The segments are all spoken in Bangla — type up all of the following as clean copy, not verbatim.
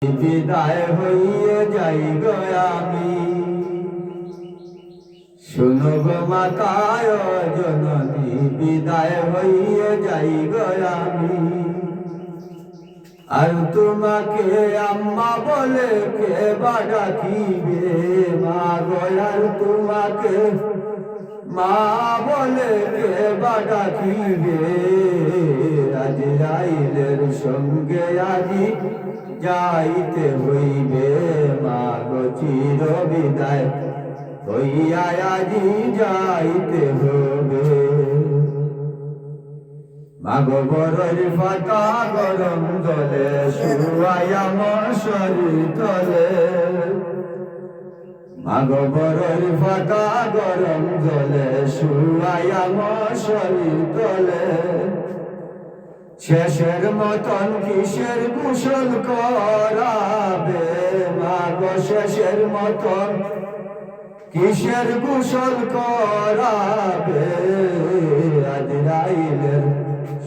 বিদায় হইয়ে যাই গো আমি, শোনো গো মাতায় জননী, বিদায় হইয়ে যাই গো আমি। আর তোমাকে আম্মা বলে কে বা ডাকিবে মা গো, আর তোমাকে মা বলে কে বা ডাকিবে। আজরাইলের সঙ্গে আজি যাইতে হইবে মা গো, চির বিদায় হইয়া আজি যাইতে হবে। মা গো বরর ফাটা গরম জলে শুয়াইয়া মশারি তলে, মা গো বরর ফাটা গরম জলে শুয়াইয়া মশারি তলে। শেষের মতন কিসের গোসল করাবে মা গো, শেষের মতন কিসের গোসল করাবে। আজরাইলের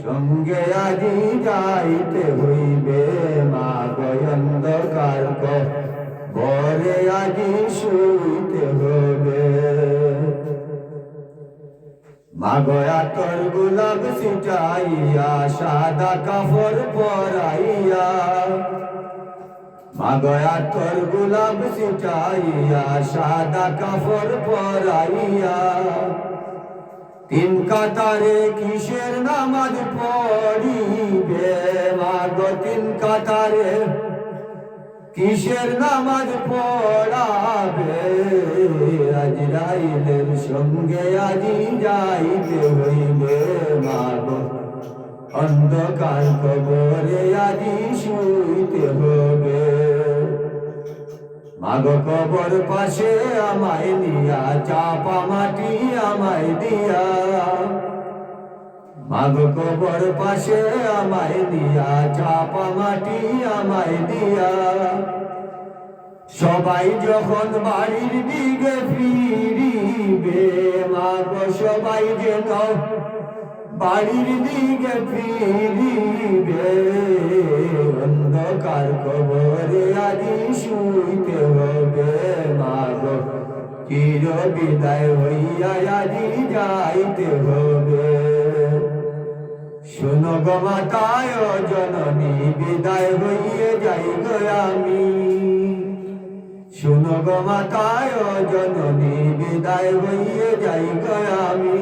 সঙ্গে আজি যাইতে হইবে মা গো, অন্ধকার কবরে আজি শুইতে হবে। মা গো আতর গোলাপ ছিটাইয়া সাদা কাপড় পরাইয়া, মা গো আতর গোলাপ ছিটাইয়া সাদা কাপড় পরাইয়া। তিন কাতারে কিসের নামাজ পড়িবে মা গো, তিন কাতারে কিসের নামাজ পড়াবে। আজরাইলের সঙ্গে আজি যাইতে হইবে মা গো, অন্ধকার কবরে আজি শুইতে হবে। মা গো কবর পাশে আমায় নিয়া চাপা মাটি আমায় দিয়া, মা গো কবর পাশে আমায় নিয়া চাপা মাটি আমায় দিয়া। সবাই যখন বাড়ির দিকে ফিরিবে মা গো, সবাই যেন বাড়ির দিকে ফিরিবে। অন্ধকার কবরে আজি শুইতে হবে মা গো, চির বিদায় হইয়া আজি যাইতে হবে। শোনো গো মাতায় জননী, বিদায় হইয়ে যাই গো আমি। শোনো গো মাতায় জননী, বিদায় হইয়ে যাই গো আমি।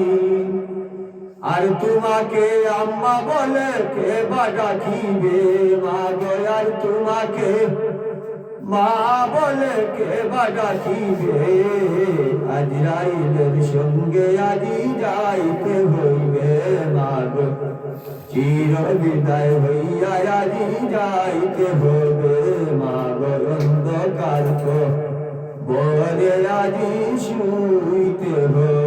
আর তোমাকে আম্মা বলে কে বা ডাকিবে মা গো, আর তোমাকে মা বলে কে বা ডাকিবে। আজরাইলের সঙ্গে আজি যাইতে হইবে মা গো, চির বিদায় হইয়া আজি যাইতে হবে মা গো, অন্ধকার কবরে আজি শুইতে হবে।